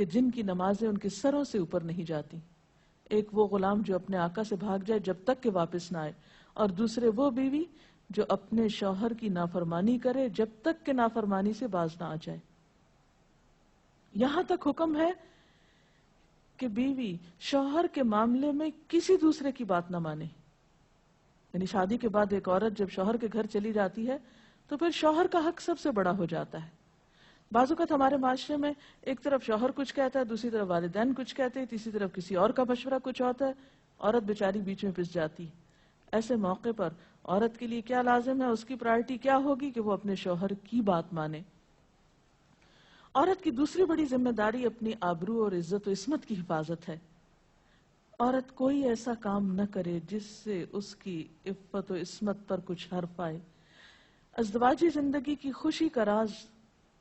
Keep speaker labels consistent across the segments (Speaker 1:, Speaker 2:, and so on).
Speaker 1: کہ جن کی نمازیں ان کے سروں سے اوپر نہیں جاتی. ایک وہ غلام جو اپنے آقا سے بھاگ جائے جب تک کہ واپس نہ آئے، اور دوسرے وہ بیوی جو اپنے شوہر کی نافرمانی کرے جب تک کہ نافرمانی سے باز نہ آ جائے. یہاں تک حکم ہے کہ بیوی شوہر کے معاملے میں کسی دوسرے کی بات نہ مانے. یعنی شادی کے بعد ایک عورت جب شوہر کے گھر چلی جاتی ہے تو پھر شوہر کا حق سب سے بڑا ہو جاتا ہے. بعض اوقات ہمارے معاشرے میں ایک طرف شوہر کچھ کہتا ہے، دوسری طرف والدین کچھ کہتے ہیں، تیسری طرف کسی اور کا مشورہ کچھ ہوتا ہے، عورت بیچاری بیچ میں پس جاتی. ایسے موقع پر عورت کے لیے کیا لازم ہے، اس کی پرائرٹی کیا ہوگی کہ وہ اپنے شوہر کی بات مانے. عورت کی دوسری بڑی ذمہ داری اپنی آبرو اور عزت و عصمت کی حفاظت ہے. عورت کوئی ایسا کام نہ کرے جس سے اس کی عفت و عصمت پر کچھ حرف آئے. ازدواجی زندگی کی خوشی کا راز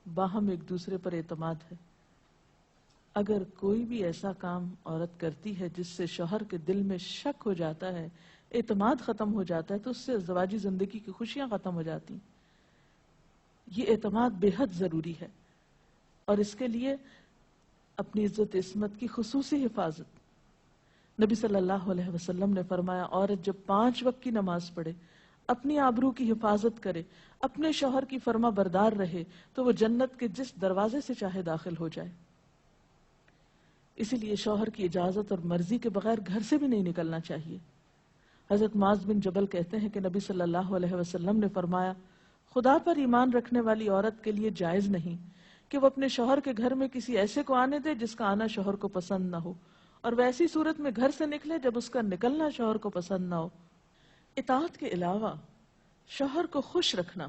Speaker 1: باہم ایک دوسرے پر اعتماد ہے. اگر کوئی بھی ایسا کام عورت کرتی ہے جس سے شوہر کے دل میں شک ہو جاتا ہے، اعتماد ختم ہو جاتا ہے، تو اس سے ازدواجی زندگی کی خوشیاں ختم ہو جاتی. یہ اعتماد بے حد ضروری ہے، اور اس کے لیے اپنی عزت عصمت کی خصوصی حفاظت. نبی صلی اللہ علیہ وسلم نے فرمایا، عورت جب 5 وقت کی نماز پڑھے، اپنی آبرو کی حفاظت کرے، اپنے شوہر کی فرما بردار رہے، تو وہ جنت کے جس دروازے سے چاہے داخل ہو جائے. اسی لیے شوہر کی اجازت اور مرضی کے بغیر گھر سے بھی نہیں نکلنا چاہیے. حضرت معاذ بن جبل کہتے ہیں کہ نبی صلی اللہ علیہ وسلم نے فرمایا، خدا پر ایمان رکھنے والی عورت کے لیے جائز نہیں کہ وہ اپنے شوہر کے گھر میں کسی ایسے کو آنے دے جس کا آنا شوہر کو پسند نہ ہو، اور وہ ایسی صورت میں گھر سے نکلے جب اس کا نکلنا شوہر کو پسند نہ ہو. اطاعت کے علاوہ شوہر کو خوش رکھنا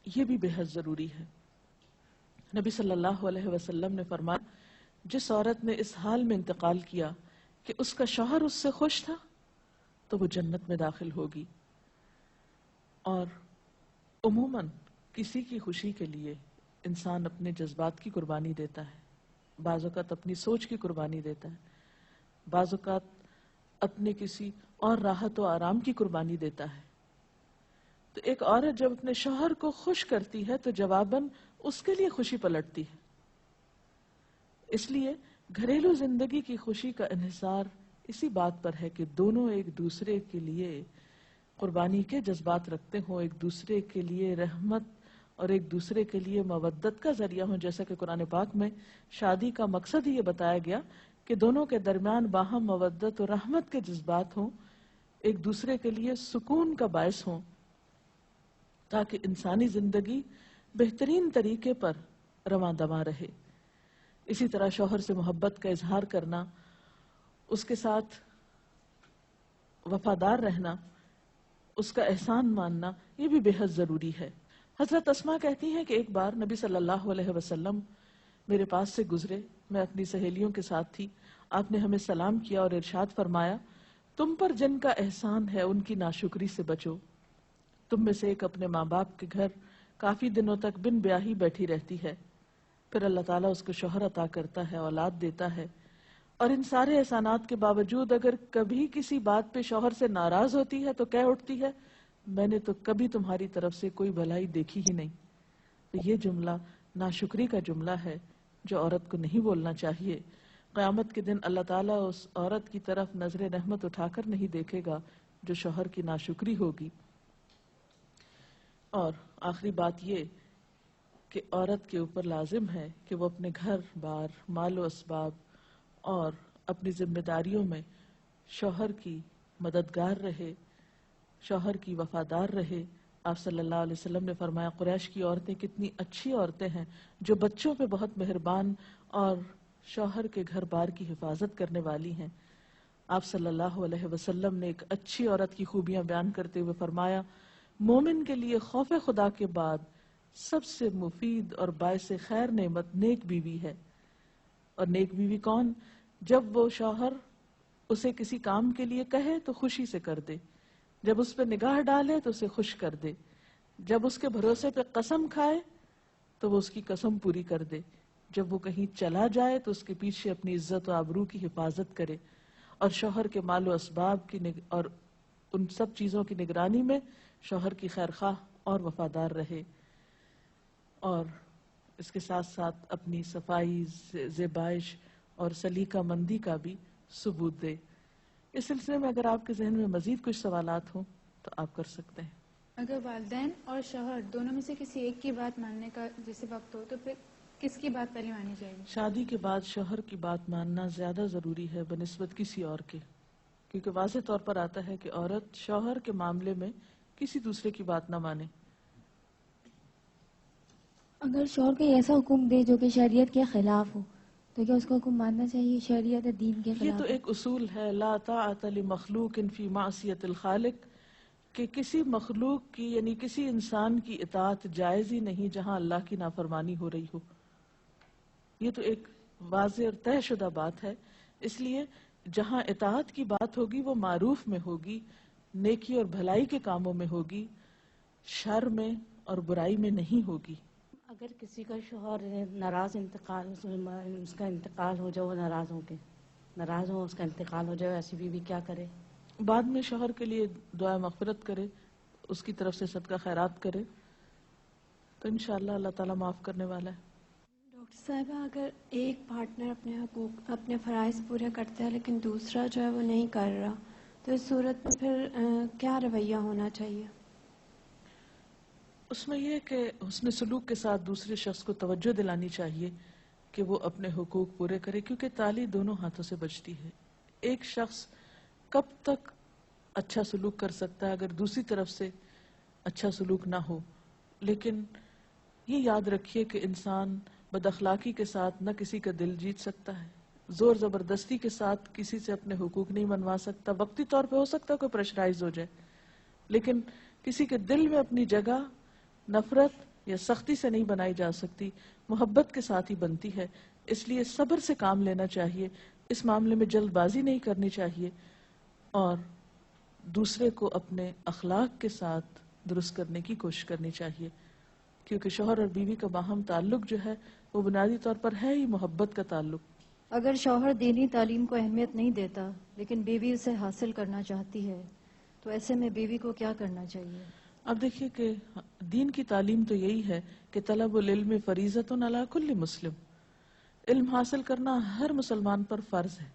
Speaker 1: یہ بھی بے حد ضروری ہے. نبی صلی اللہ علیہ وسلم نے فرمایا، جس عورت نے اس حال میں انتقال کیا کہ اس کا شوہر اس سے خوش تھا تو وہ جنت میں داخل ہوگی. اور عموماً کسی کی خوشی کے لیے انسان اپنے جذبات کی قربانی دیتا ہے، بعض اوقات اپنی سوچ کی قربانی دیتا ہے، بعض اوقات اپنے کسی اور راحت و آرام کی قربانی دیتا ہے. تو ایک عورت جب اپنے شوہر کو خوش کرتی ہے تو جواباً اس کے لیے خوشی پلٹتی ہے. اس لیے گھریلو زندگی کی خوشی کا انحصار اسی بات پر ہے کہ دونوں ایک دوسرے کے لیے قربانی کے جذبات رکھتے ہوں، ایک دوسرے کے لیے رحمت اور ایک دوسرے کے لیے مودت کا ذریعہ ہوں. جیسا کہ قرآن پاک میں شادی کا مقصد ہی یہ بتایا گیا کہ دونوں کے درمیان باہم مودت اور رحمت کے جذبات ہوں، ایک دوسرے کے لیے سکون کا باعث ہوں، تاکہ انسانی زندگی بہترین طریقے پر رواں دواں رہے. اسی طرح شوہر سے محبت کا اظہار کرنا، اس کے ساتھ وفادار رہنا، اس کا احسان ماننا، یہ بھی بے حد ضروری ہے. حضرت اسماء کہتی ہیں کہ ایک بار نبی صلی اللہ علیہ وسلم میرے پاس سے گزرے، میں اپنی سہیلیوں کے ساتھ تھی. آپ نے ہمیں سلام کیا اور ارشاد فرمایا، تم پر جن کا احسان ہے ان کی ناشکری سے بچو. تم میں سے ایک اپنے ماں باپ کے گھر کافی دنوں تک بن بیاہی بیٹھی رہتی ہے، پھر اللہ تعالیٰ اس کو شوہر عطا کرتا ہے، اولاد دیتا ہے، اور ان سارے احسانات کے باوجود اگر کبھی کسی بات پہ شوہر سے ناراض ہوتی ہے تو کہہ اٹھتی ہے، میں نے تو کبھی تمہاری طرف سے کوئی بھلائی دیکھی ہی نہیں. تو یہ جملہ ناشکری کا جملہ ہے جو عورت کو نہیں بولنا چاہیے. قیامت کے دن اللہ تعالیٰ اس عورت کی طرف نظر رحمت اٹھا کر نہیں دیکھے گا جو شوہر کی ناشکری ہوگی. اور آخری بات یہ کہ عورت کے اوپر لازم ہے کہ وہ اپنے گھر بار، مال و اسباب اور اپنی ذمہ داریوں میں شوہر کی مددگار رہے، شوہر کی وفادار رہے. آپ صلی اللہ علیہ وسلم نے فرمایا، قریش کی عورتیں کتنی اچھی عورتیں ہیں جو بچوں پہ بہت مہربان اور شوہر کے گھر بار کی حفاظت کرنے والی ہیں. آپ صلی اللہ علیہ وسلم نے ایک اچھی عورت کی خوبیاں بیان کرتے ہوئے فرمایا، مومن کے لیے خوف خدا کے بعد سب سے مفید اور باعث خیر نعمت نیک بیوی ہے. اور نیک بیوی کون؟ جب وہ شوہر اسے کسی کام کے لیے کہے تو خوشی سے کر دے، جب اس پہ نگاہ ڈالے تو اسے خوش کر دے، جب اس کے بھروسے پہ قسم کھائے تو وہ اس کی قسم پوری کر دے، جب وہ کہیں چلا جائے تو اس کے پیچھے اپنی عزت و آبرو کی حفاظت کرے، اور شوہر کے مال و اسباب کی اور ان سب چیزوں کی نگرانی میں شوہر کی خیر خواہ اور وفادار رہے. اور اس کے ساتھ ساتھ اپنی صفائی، زیبائش اور سلیقہ مندی کا بھی ثبوت دے۔ اس سلسلے میں اگر آپ کے ذہن میں مزید کچھ سوالات ہوں تو آپ کر سکتے ہیں۔
Speaker 2: اگر والدین اور شوہر دونوں میں سے کسی ایک کی بات ماننے کا جیسے وقت ہو تو پھر کس کی بات پہلے مانی جائے گی؟
Speaker 1: شادی کے بعد شوہر کی بات ماننا زیادہ ضروری ہے بنسبت کسی اور کے، کیونکہ واضح طور پر آتا ہے کہ عورت شوہر کے معاملے میں کسی دوسرے کی بات نہ مانے۔
Speaker 3: اگر شوہر کوئی ایسا حکم دے جو کہ شریعت کے خلاف ہو تو کیا اس کا حکم ماننا چاہیے؟ شریعت اور دین کے
Speaker 1: یہ
Speaker 3: خلاف
Speaker 1: تو
Speaker 3: ہو؟
Speaker 1: ایک اصول ہے، لا طاعت لمخلوق فی معصیت الخالق، کہ کسی مخلوق کی یعنی کسی انسان کی اطاعت جائز ہی نہیں جہاں اللہ کی نافرمانی ہو رہی ہو۔ یہ تو ایک واضح اور طے شدہ بات ہے، اس لیے جہاں اطاعت کی بات ہوگی وہ معروف میں ہوگی، نیکی اور بھلائی کے کاموں میں ہوگی، شر میں اور برائی میں نہیں ہوگی۔
Speaker 4: اگر کسی کا شوہر ناراض اس کا انتقال ہو جائے، وہ ناراض ہو اس کا انتقال ہو جائے، ایسی بیوی کیا کرے؟
Speaker 1: بعد میں شوہر کے لیے دعا مغفرت کرے، اس کی طرف سے صدقہ خیرات کرے تو انشاءاللہ اللہ تعالیٰ معاف کرنے والا ہے۔
Speaker 5: ڈاکٹر صاحبہ، اگر ایک پارٹنر اپنے حقوق اپنے فرائض پورے کرتا ہے لیکن دوسرا جو ہے وہ نہیں کر رہا، تو اس صورت میں پھر کیا رویہ ہونا چاہیے؟
Speaker 1: اس میں یہ کہ حسن سلوک کے ساتھ دوسرے شخص کو توجہ دلانی چاہیے کہ وہ اپنے حقوق پورے کرے، کیونکہ تالی دونوں ہاتھوں سے بجتی ہے۔ ایک شخص کب تک اچھا سلوک کر سکتا ہے اگر دوسری طرف سے اچھا سلوک نہ ہو؟ لیکن یہ یاد رکھیے کہ انسان بد اخلاقی کے ساتھ نہ کسی کا دل جیت سکتا ہے، زور زبردستی کے ساتھ کسی سے اپنے حقوق نہیں منوا سکتا۔ وقتی طور پہ ہو سکتا ہے کوئی پریشرائز ہو جائے، لیکن کسی کے دل میں اپنی جگہ نفرت یا سختی سے نہیں بنائی جا سکتی، محبت کے ساتھ ہی بنتی ہے۔ اس لیے صبر سے کام لینا چاہیے، اس معاملے میں جلد بازی نہیں کرنی چاہیے، اور دوسرے کو اپنے اخلاق کے ساتھ درست کرنے کی کوشش کرنی چاہیے، کیونکہ شوہر اور بیوی کا باہم تعلق جو ہے وہ بنیادی طور پر ہے ہی محبت کا تعلق۔
Speaker 6: اگر شوہر دینی تعلیم کو اہمیت نہیں دیتا لیکن بیوی اسے حاصل کرنا چاہتی ہے تو ایسے میں بیوی کو کیا کرنا چاہیے؟
Speaker 1: اب دیکھیے کہ دین کی تعلیم تو یہی ہے کہ طلب العلم فریضۃ علی کل مسلم، علم حاصل کرنا ہر مسلمان پر فرض ہے۔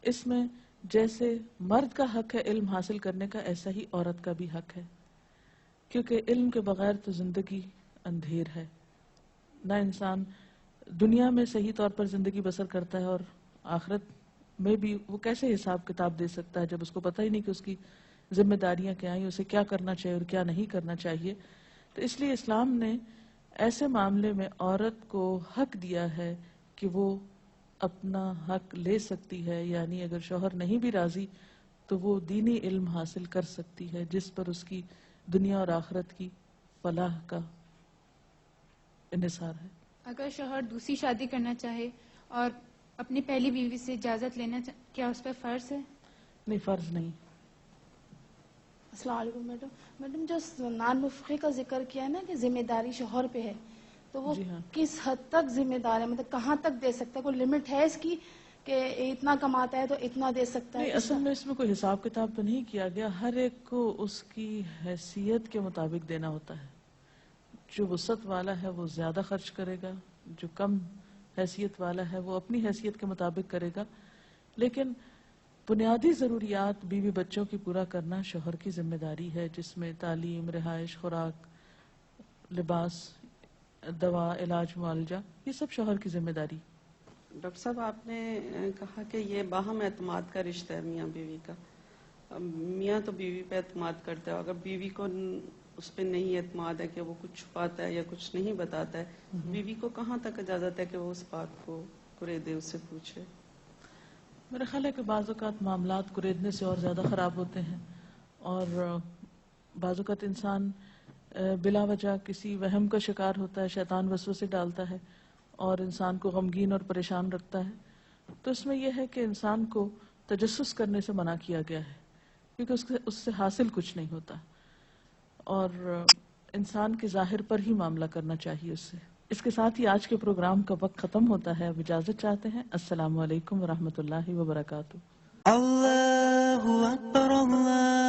Speaker 1: اس میں جیسے مرد کا حق ہے علم حاصل کرنے کا، ایسا ہی عورت کا بھی حق ہے، کیونکہ علم کے بغیر تو زندگی اندھیر ہے۔ نہ انسان دنیا میں صحیح طور پر زندگی بسر کرتا ہے، اور آخرت میں بھی وہ کیسے حساب کتاب دے سکتا ہے جب اس کو پتہ ہی نہیں کہ اس کی ذمہ داریاں کیا ہیں، اسے کیا کرنا چاہیے اور کیا نہیں کرنا چاہیے۔ تو اس لیے اسلام نے ایسے معاملے میں عورت کو حق دیا ہے کہ وہ اپنا حق لے سکتی ہے، یعنی اگر شوہر نہیں بھی راضی تو وہ دینی علم حاصل کر سکتی ہے جس پر اس کی دنیا اور آخرت کی فلاح کا انحصار ہے۔
Speaker 2: اگر شوہر دوسری شادی کرنا چاہے اور اپنی پہلی بیوی سے اجازت لینا کیا اس پہ فرض ہے؟
Speaker 1: نہیں، فرض نہیں۔
Speaker 7: السلام علیکم میڈم جو سنان مفقی کا ذکر کیا ہے نا کہ ذمہ داری شوہر پہ ہے، تو وہ
Speaker 1: جی ہاں،
Speaker 7: کس حد تک ذمہ دار ہے؟ مطلب کہاں تک دے سکتا ہے؟ کوئی لمٹ ہے اس کی کہ اتنا کماتا ہے تو اتنا دے سکتا ہے؟
Speaker 1: نہیں، اصل میں اس میں کوئی حساب کتاب تو نہیں کیا گیا، ہر ایک کو اس کی حیثیت کے مطابق دینا ہوتا ہے۔ جو وسعت والا ہے وہ زیادہ خرچ کرے گا، جو کم حیثیت والا ہے وہ اپنی حیثیت کے مطابق کرے گا، لیکن بنیادی ضروریات بیوی بچوں کی پورا کرنا شوہر کی ذمہ داری ہے، جس میں تعلیم، رہائش، خوراک، لباس، دوا، علاج، معالجہ، یہ سب شوہر کی ذمہ داری۔
Speaker 8: ڈاکٹر صاحب، آپ نے کہا کہ یہ باہم اعتماد کا رشتہ ہے میاں بیوی کا۔ میاں تو بیوی پہ اعتماد کرتا ہے، اگر بیوی کو اس پہ نہیں اعتماد ہے کہ وہ کچھ چھپاتا ہے یا کچھ نہیں بتاتا ہے، بیوی کو کہاں تک اجازت ہے کہ وہ اس بات کو قریدے، اس سے پوچھے؟
Speaker 1: میرا خیال ہے کہ بعض اوقات معاملات قریدنے سے اور زیادہ خراب ہوتے ہیں، اور بعض اوقات انسان بلا وجہ کسی وہم کا شکار ہوتا ہے، شیطان وسوسے ڈالتا ہے اور انسان کو غمگین اور پریشان رکھتا ہے۔ تو اس میں یہ ہے کہ انسان کو تجسس کرنے سے منع کیا گیا ہے، کیونکہ اس سے حاصل کچھ نہیں ہوتا، اور انسان کے ظاہر پر ہی معاملہ کرنا چاہیے اس سے۔ اس کے ساتھ ہی آج کے پروگرام کا وقت ختم ہوتا ہے، اب اجازت چاہتے ہیں۔ السلام علیکم ورحمۃ اللہ وبرکاتہ۔
Speaker 9: اللہ اکبر اللہ